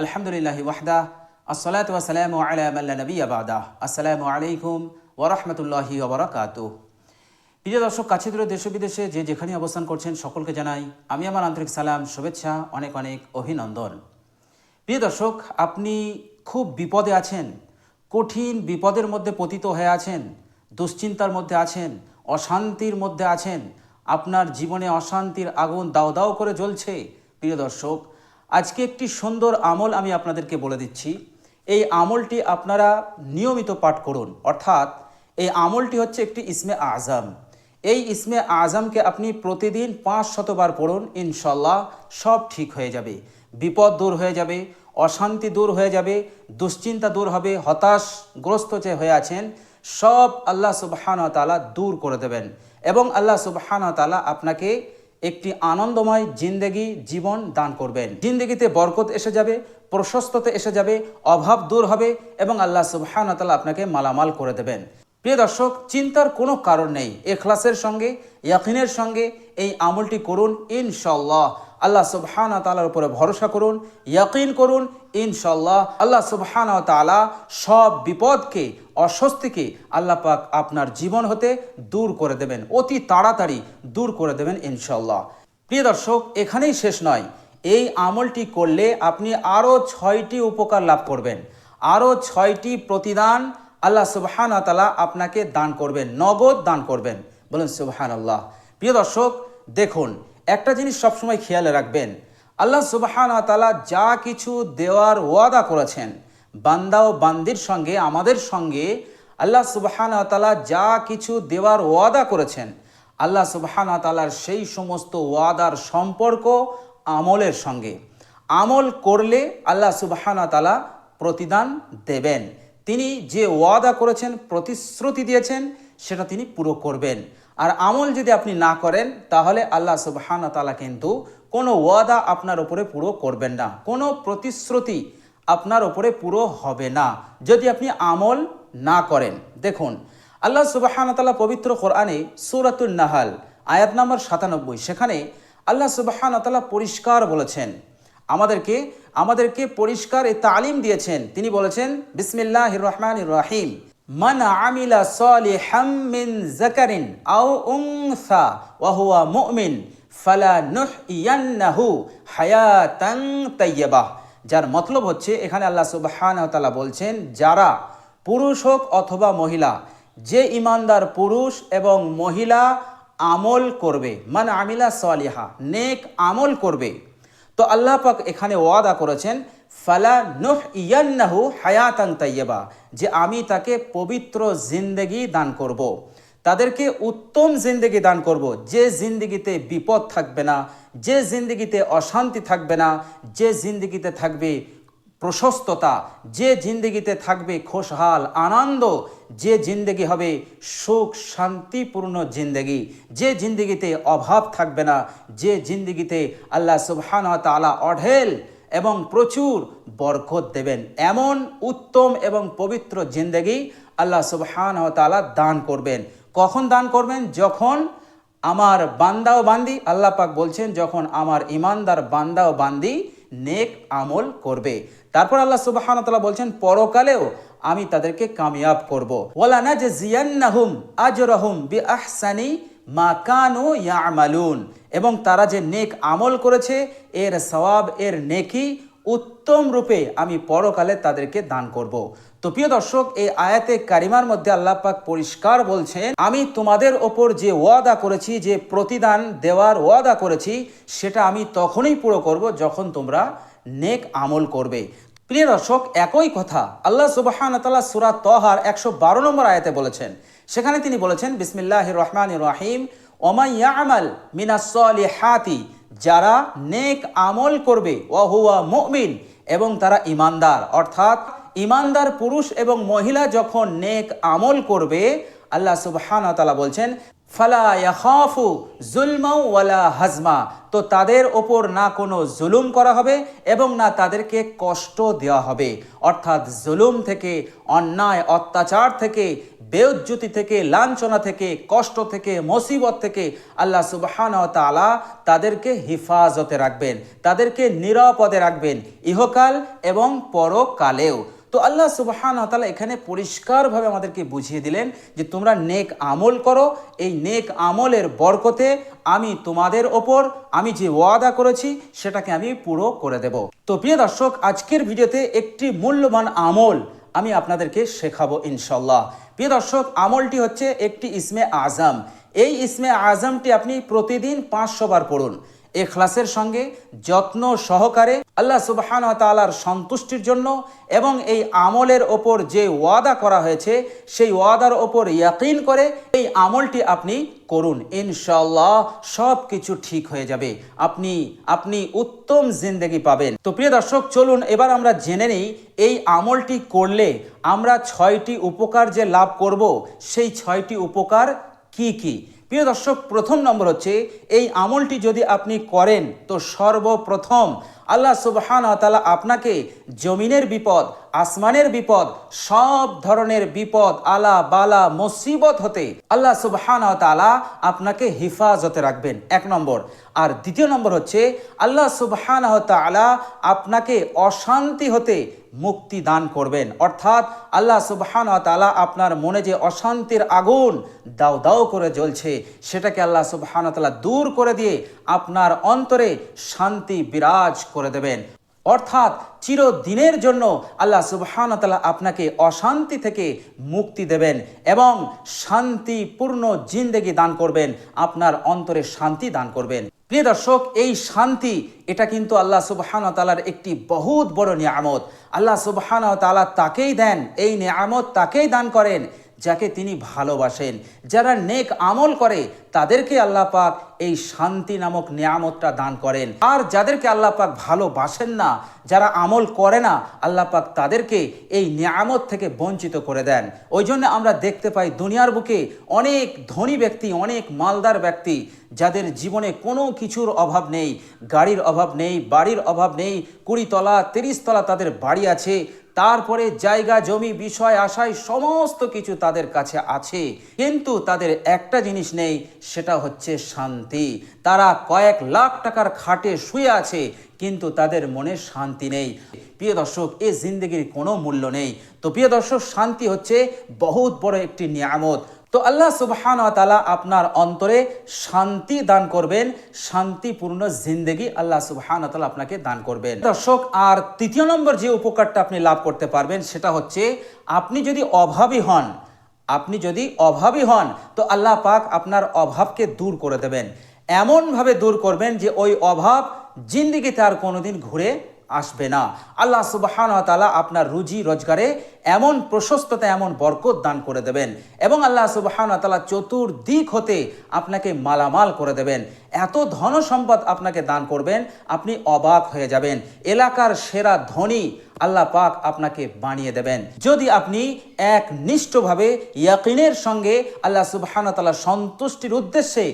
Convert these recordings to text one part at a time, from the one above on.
আলহামদুলিল্লাহি ওয়াহদা আসসালাতু ওয়াসসালামু আলা মান লা নাবিয়্যা বা'দা। আসসালামু আলাইকুম ওয়া রাহমাতুল্লাহি ওয়া বারাকাতুহু। প্রিয় দর্শক, কাছে দূরে দেশ বিদেশে যে যেখানে অবস্থান করছেন সকলকে জানাই আমি আমার আন্তরিক সালাম, শুভেচ্ছা, অনেক অনেক অভিনন্দন। প্রিয় দর্শক, আপনি খুব বিপদে আছেন, কঠিন বিপদের মধ্যে পতিত হয়ে আছেন, দুশ্চিন্তার মধ্যে আছেন, অশান্তির মধ্যে আছেন, আপনার জীবনে অশান্তির আগুন দাও দাও করে জ্বলছে। প্রিয় দর্শক, আজকে একটি সুন্দর আমল আমি আপনাদেরকে বলে দিচ্ছি। এই আমলটি আপনারা নিয়মিত পাঠ করুন। অর্থাৎ এই আমলটি হচ্ছে একটি ইসমে আজম। এই ইসমে আজমকে আপনি প্রতিদিন 500 বার পড়ুন, ইনশাল্লাহ সব ঠিক হয়ে যাবে। বিপদ দূর হয়ে যাবে, অশান্তি দূর হয়ে যাবে, দুশ্চিন্তা দূর হবে, হতাশগ্রস্ত যে হয়ে আছেন সব আল্লাহ সুবহানাহু ওয়া তাআলা দূর করে দেবেন এবং আল্লাহ সুবহানাহু ওয়া তাআলা আপনাকে একটি আনন্দময় জিন্দেগি জীবন দান করবেন। জিন্দেগিতে বরকত এসে যাবে, প্রশস্ততা এসে যাবে, অভাব দূর হবে এবং আল্লাহ সুবহানাহু ওয়া তাআলা আপনাকে মালামাল করে দেবেন। প্রিয় দর্শক, চিন্তার কোনো কারণ নেই। ইখলাসের সঙ্গে, ইয়াকিনের সঙ্গে এই আমলটি করুন, ইনশাআল্লাহ। আল্লাহ সুবহানাহু ওয়া তাআলার উপরে ভরসা করুন, ইয়াকিন করুন, ইনশাআল্লাহ আল্লাহ সুবহানাহু ওয়া তাআলা সব বিপদকে, অস্বস্তিকে আল্লাহ পাক আপনার জীবন হতে দূর করে দেবেন, অতি তাড়াতাড়ি দূর করে দেবেন ইনশাআল্লাহ। প্রিয় দর্শক, এখানেই শেষ নয়। এই আমলটি করলে আপনি আরও 6টি উপকার লাভ করবেন, আরও 6টি প্রতিদান আল্লাহ সুবহানাহু ওয়া তাআলা আপনাকে দান করবেন, নগদ দান করবেন। বলেন সুবহানাল্লাহ। প্রিয় দর্শক, দেখুন, একটা জিনিস সবসময় খেয়ালে রাখবেন, আল্লাহ সুবহানাহু ওয়া তাআলা যা কিছু দেওয়ার ওয়াদা করেছেন বান্দা ও বান্দির সঙ্গে, আমাদের সঙ্গে আল্লাহ সুবহানাহু ওয়া তাআলা যা কিছু দেওয়ার ওয়াদা করেছেন, আল্লাহ সুবহানাহু ওয়া তাআলার সেই সমস্ত ওয়াদার সম্পর্ক আমলের সঙ্গে। আমল করলে আল্লাহ সুবহানাহু ওয়া তাআলা প্রতিদান দেবেন। তিনি যে ওয়াদা করেছেন, প্রতিশ্রুতি দিয়েছেন, সেটা তিনি পুরো করবেন। আর আমল যদি আপনি না করেন তাহলে আল্লাহ সুবহানাহু ওয়া তাআলা কিন্তু কোনো ওয়াদা আপনার উপরে পুরো করবেন না, কোনো প্রতিশ্রুতি আপনার উপরে পুরো হবে না যদি আপনি আমল না করেন। দেখুন, আল্লাহ সুবহানাহু ওয়া তাআলা পবিত্র কোরআনে সূরাতুন নাহাল আয়াত নম্বর 97, সেখানে আল্লাহ সুবহানাহু ওয়া তাআলা পরিষ্কার বলেছেন, আমাদেরকে পরিষ্কার এই তালিম দিয়েছেন। তিনি বলেছেন, বিসমিল্লাহির রহমানির রহিম, মান আমিলা সালিহাম মিন যাকারিন আও উনসা ওয়া হুয়া মুমিন ফালানুহইয়ান্নাহু হায়াতান তাইয়্যিবাহ। যার মতলব হচ্ছে, এখানে আল্লাহ সুবহানাহু ওয়া তাআলা বলছেন, যারা পুরুষ হোক অথবা মহিলা, যে ইমানদার পুরুষ এবং মহিলা আমল করবে, মান আমিলা সালিহা, নেক আমল করবে, তো আল্লাহ পাক এখানে ওয়াদা করেছেন ফালানুহইয়ান্নাহু হায়াতান তাইয়্যিবা, যে আমি তাকে পবিত্র জিন্দেগি দান করব, তাদেরকে উত্তম জিন্দেগি দান করব, যে জিন্দেগিতে বিপদ থাকবে না, যে জিন্দেগিতে অশান্তি থাকবে না, যে জিন্দেগিতে থাকবে প্রশস্ততা, যে জিন্দেগিতে থাকবে খুশহাল আনন্দ, যে জিন্দেগি হবে সুখ শান্তিপূর্ণ জিন্দেগি, যে জিন্দেগিতে অভাব থাকবে না, যে জিন্দেগিতে আল্লাহ সুবহানাহু ওয়া তাআলা অঢেল এবং প্রচুর বরকত দেবেন, এমন উত্তম এবং পবিত্র জিন্দেগি আল্লাহ সুবহানাহু ওয়া তাআলা দান করবেন। কখন দান করবেন? যখন আমার বান্দা ও বান্দি, আল্লাহ পাক বলছেন, যখন আমার ইমানদার বান্দা ও বান্দি নেক আমল করবে। তারপর আল্লাহ সুবহানাহু ওয়া তাআলা বলছেন, পরকালেও আমি তাদেরকে কামিয়াব করব। ওয়ালা নাজজিয়ান্নাহুম আজরাহুম বিআহসানি মা কানু ইয়ামালুন, এবং তারা যে নেক আমল করেছে এর সওয়াব, এর নেকি উত্তম রূপে আমি পরকালে তাদেরকে দান করব। তো প্রিয় দর্শক, এই আয়াতে কারিমার মধ্যে আল্লাহ পাক পরিষ্কার বলছেন, আমি তোমাদের ওপর যে ওয়াদা করেছি, যে প্রতিদান দেওয়ার ওয়াদা করেছি, সেটা আমি তখনই পুরো করব যখন তোমরা নেক আমল করবে। প্রিয় দর্শক, একই কথা আল্লাহ সুবহানাহু ওয়া তাআলা সূরা তাহার 112 নম্বর আয়াতে বলেছেন। সেখানে তিনি বলেছেন, বিসমিল্লাহির রহমানির রহিম, ওমা ইয়ামাল মিনাস সালিহাতি, যারা নেক আমল করবে, ওয়া হুয়া মুমিন, এবং তারা ইমানদার। অর্থাৎ ইমানদার পুরুষ এবং মহিলা যখন নেক আমল করবে, আল্লাহ সুবহানাহু ওয়া তাআলা বলছেন, ফালা ইয়াখাফু যুলমা ওয়ালা হাজমা, তো তাদের ওপর না কোনো জুলুম করা হবে এবং না তাদেরকে কষ্ট দেওয়া হবে। অর্থাৎ জুলুম থেকে, অন্যায় অত্যাচার থেকে, বেইজ্জতি থেকে, লাঞ্ছনা থেকে, কষ্ট থেকে, মুসিবত থেকে আল্লাহ সুবহানাহু ওয়া তাআলা তাদেরকে হেফাজতে রাখবেন, তাদেরকে নিরাপদে রাখবেন ইহকাল এবং পরকালেও। তো আল্লাহ সুবহানাহু ওয়া তাআলা এখানে পরিষ্কারভাবে আমাদেরকে বুঝিয়ে দিলেন যে তোমরা নেক আমল করো, এই নেক আমলের বরকতে আমি তোমাদের ওপর আমি যে ওয়াদা করেছি সেটাকে আমি পুরো করে দেব। তো প্রিয় দর্শক, আজকের ভিডিওতে একটি মূল্যবান আমল আমি আপনাদেরকে শেখাবো ইনশাল্লাহ। প্রিয় দর্শক, আমলটি হচ্ছে একটি ইসমে আজম। এই ইসমে আজমটি আপনি প্রতিদিন 500 বার পড়ুন ইখলাসের সঙ্গে, যত্ন সহকারে, আল্লাহ সুবহানাহু ওয়া তাআলার সন্তুষ্টির জন্য এবং এই আমলের ওপর যে ওয়াদা করা হয়েছে সেই ওয়াদার ওপর ইয়াকিন করে এই আমলটি আপনি করুন। ইনশাআল্লাহ সব কিছু ঠিক হয়ে যাবে, আপনি উত্তম জিন্দেগি পাবেন। তো প্রিয় দর্শক, চলুন এবার আমরা জেনে নিই এই আমলটি করলে আমরা 6টি উপকার যে লাভ করব সেই 6টি উপকার কি কি। প্রিয় দর্শক, প্রথম নম্বর হচ্ছে এই আমলটি যদি আপনি করেন তো সর্বপ্রথম আল্লাহ সুবহানাহু ওয়া তাআলা আপনাকে জমিনের বিপদ, আসমানের বিপদ, সব ধরনের বিপদ, আলা বালা মুসিবত হতে আল্লাহ সুবহানাহু ওয়া তাআলা আপনাকে হেফাজতে রাখবেন, 1 নম্বর। আর দ্বিতীয় নম্বর হচ্ছে আল্লাহ সুবহানাহু ওয়া তাআলা আপনাকে অশান্তি হতে মুক্তি দান করবেন। অর্থাৎ আল্লাহ সুবহানাহু ওয়া তাআলা আপনার মনে যে অশান্তির আগুন দাউ দাউ করে জ্বলছে সেটাকে আল্লাহ সুবহানাহু ওয়া তাআলা দূর করে দিয়ে আপনার অন্তরে শান্তি বিরাজ করে দেবেন। অর্থাৎ চিরদিনের জন্য আল্লাহ সুবহানাহু ওয়া তাআলা আপনাকে অশান্তি থেকে মুক্তি দেবেন এবং শান্তিপূর্ণ জিন্দেগি দান করবেন, আপনার অন্তরে শান্তি দান করবেন। প্রিয় দর্শক, এই শান্তি এটা কিন্তু আল্লাহ সুবহানাহু ওয়া তাআলার একটি বহুত বড় নিয়ামত। আল্লাহ সুবহানাহু ওয়া তাআলা তাকেই দেন, এই নিয়ামত তাকেই দান করেন যাকে তিনি ভালোবাসেন। যারা নেক আমল করে তাদেরকে আল্লাহ পাক এই শান্তি নামক নিয়ামতটা দান করেন। আর যাদেরকে আল্লাহ পাক ভালোবাসেন না, যারা আমল করে না, আল্লাহ পাক তাদেরকে এই নিয়ামত থেকে বঞ্চিত করে দেন। ওই জন্য আমরা দেখতে পাই দুনিয়ার বুকে অনেক ধনী ব্যক্তি, অনেক মালদার ব্যক্তি যাদের জীবনে কোনো কিছুর অভাব নেই, গাড়ির অভাব নেই, বাড়ির অভাব নেই, 20 তলা 30 তলা তাদের বাড়ি আছে, তারপরে জায়গা জমি বিষয় আশায় সমস্ত কিছু তাদের কাছে আছে, কিন্তু তাদের একটা জিনিস নেই, সেটা হচ্ছে শান্তি। তারা কয়েক লাখ টাকার খাটে শুয়ে আছে কিন্তু তাদের মনে শান্তি নেই। প্রিয় দর্শক, এই জিন্দেগির কোনো মূল্য নেই। তো প্রিয় দর্শক, শান্তি হচ্ছে বহুত বড় একটি নিয়ামত। তো আল্লাহ সুবহানাহু ওয়া তাআলা আপনার অন্তরে শান্তি দান করবেন, শান্তিপূর্ণ জিন্দেগি আল্লাহ সুবহানাহু ওয়া তাআলা আপনাকে দান করবেন। দর্শক, আর তৃতীয় নম্বর যে উপকারটা আপনি লাভ করতে পারবেন সেটা হচ্ছে আপনি যদি অভাবী হন তো আল্লাহ পাক আপনার অভাবকে দূর করে দেবেন, এমনভাবে দূর করবেন যে ওই অভাব জিন্দেগিতে আর কোনোদিন ঘুরে আসবে না। আল্লাহ সুবহানাহু ওয়া তাআলা আপনার রুজি রোজগারে এমন প্রশস্ততা, এমন বরকত দান করে দেবেন এবং আল্লাহ সুবহানাহু ওয়া তাআলা চতুর্দিক হতে আপনাকে মালামাল করে দেবেন। এত ধন সম্পদ আপনাকে দান করবেন, আপনি অবাক হয়ে যাবেন। এলাকার সেরা ধনী আল্লাহ পাক আপনাকে বানিয়ে দেবেন যদি আপনি একনিষ্ঠভাবে ইয়াকিনের সঙ্গে আল্লাহ সুবহানাহু ওয়া তাআলার সন্তুষ্টির উদ্দেশ্যে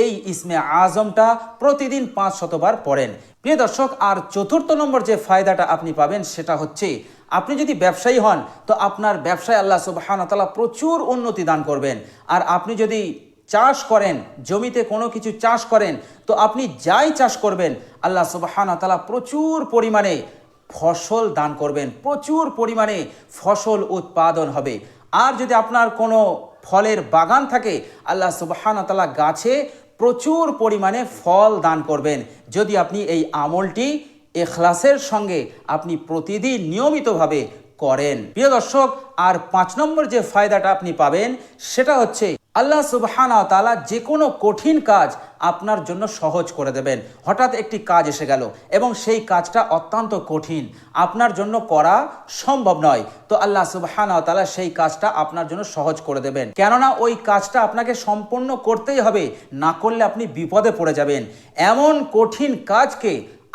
এই ইসমে আজমটা প্রতিদিন 500 বার পড়েন। প্রিয় দর্শক, আর চতুর্থ নম্বর যে ফায়দাটা আপনি পাবেন সেটা হচ্ছে আপনি যদি ব্যবসায়ী হন তো আপনার ব্যবসায় আল্লাহ সুবহানাহু ওয়া তাআলা প্রচুর উন্নতি দান করবেন। আর আপনি যদি চাষ করেন, জমিতে কোনো কিছু চাষ করেন, তো আপনি যাই চাষ করবেন আল্লাহ সুবহানাহু ওয়া তাআলা প্রচুর পরিমাণে ফসল দান করবেন, প্রচুর পরিমাণে ফসল উৎপাদন হবে। আর যদি আপনার কোনো ফলের বাগান থাকে আল্লাহ সুবহানাহু ওয়া তাআলা গাছে প্রচুর পরিমাণে ফল দান করবেন যদি আপনি এই আমলটি ইখলাসের সঙ্গে আপনি প্রতিদিন নিয়মিতভাবে করেন। প্রিয় দর্শক, আর 5 নম্বর যে ফায়দাটা আপনি পাবেন সেটা হচ্ছে আল্লাহ সুবহানাহু ওয়া তাআলা যে কোনো কঠিন কাজ আপনার জন্য সহজ করে দেবেন। হঠাৎ একটি কাজ এসে গেল এবং সেই কাজটা অত্যন্ত কঠিন, আপনার জন্য করা সম্ভব নয়, তো আল্লাহ সুবহানাহু ওয়া তাআলা সেই কাজটা আপনার জন্য সহজ করে দেবেন। কেননা ওই কাজটা আপনাকে সম্পূর্ণ করতেই হবে, না করলে আপনি বিপদে পড়ে যাবেন। এমন কঠিন কাজকে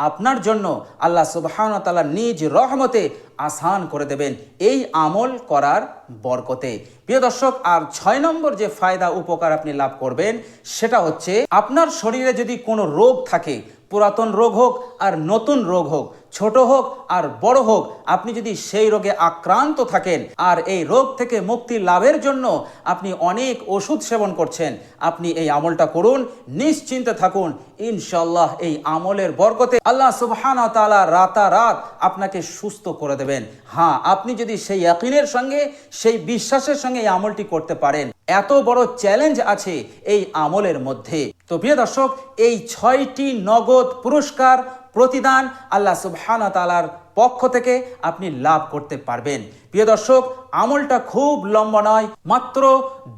আপনার জন্য আল্লাহ সুবহানাহু ওয়া তাআলা নিজ রহমতে আসান করে দেবেন এই আমল করার বরকতে। প্রিয় দর্শক, আর 6 নম্বর যে ফায়দা উপকার আপনি লাভ করবেন সেটা হচ্ছে, আপনার শরীরে যদি কোনো রোগ থাকে, পুরাতন রোগ হোক আর নতুন রোগ হোক, ছোট হোক আর বড় হোক, আপনি যদি সেই রোগে আক্রান্ত থাকেন আর এই রোগ থেকে মুক্তি লাভের জন্য আপনি অনেক ওষুধ সেবন করছেন, আপনি এই আমলটা করুন, নিশ্চিন্তে থাকুন, ইনশাআল্লাহ এই আমলের বরকতে আল্লাহ সুবহানাহু ওয়া তাআলা রাতারাত আপনাকে সুস্থ করে দেবেন। হ্যাঁ, আপনি যদি সেই ইয়াকিনের সঙ্গে, সেই বিশ্বাসের সঙ্গে এই আমলটি করতে পারেন। এত বড় চ্যালেঞ্জ আছে এই আমলের মধ্যে। তো প্রিয় দর্শক, এই 6টি নগদ পুরস্কার প্রতিদান আল্লাহ সুবহানাহু ওয়া তাআলার পক্ষ থেকে আপনি লাভ করতে পারবেন। প্রিয় দর্শক, আমলটা খুব লম্বা নয়, মাত্র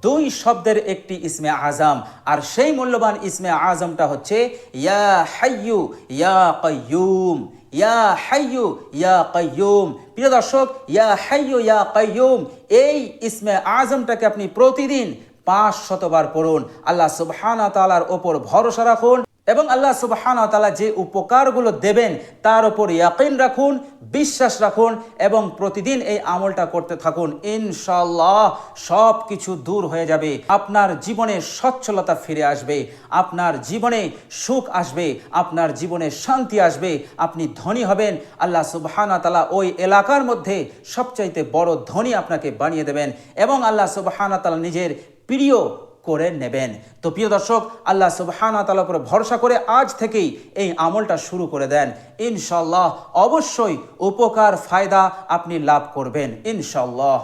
2 শব্দের একটি ইসমে আজম, আর সেই মূল্যবান ইসমে আজমটা হচ্ছে ইয়া হাইয়ু ইয়া কাইয়ুম, ইয়া হাইয়ু ইয়া কাইয়ুম। প্রিয় দর্শক, ইয়া হাইয়ু ইয়া কাইয়ুম এই ইসমে আজমটাকে আপনি প্রতিদিন 500 বার পড়ুন। আল্লাহ সুবহানাহু ওয়া তাআলার ওপর ভরসা রাখুন এবং আল্লাহ সুবহানাহু ওয়া তাআলা যে উপকারগুলো দেবেন তার উপর ইয়াকিন রাখুন, বিশ্বাস রাখুন এবং প্রতিদিন এই আমলটা করতে থাকুন। ইনশাআল্লাহ সব কিছু দূর হয়ে যাবে, আপনার জীবনে সচ্ছলতা ফিরে আসবে, আপনার জীবনে সুখ আসবে, আপনার জীবনে শান্তি আসবে, আপনি ধনী হবেন। আল্লাহ সুবহানাহু ওয়া তাআলা ওই এলাকার মধ্যে সবচাইতে বড় ধনী আপনাকে বানিয়ে দেবেন এবং আল্লাহ সুবহানাহু ওয়া তাআলা নিজের প্রিয় করে নেবেন। তো প্রিয় দর্শক, আল্লাহ সুবহানাহু ওয়া তাআলার উপর ভরসা করে আজ থেকেই এই আমলটা শুরু করে দেন। ইনশাআল্লাহ অবশ্যই উপকার ফায়দা আপনি লাভ করবেন ইনশাআল্লাহ।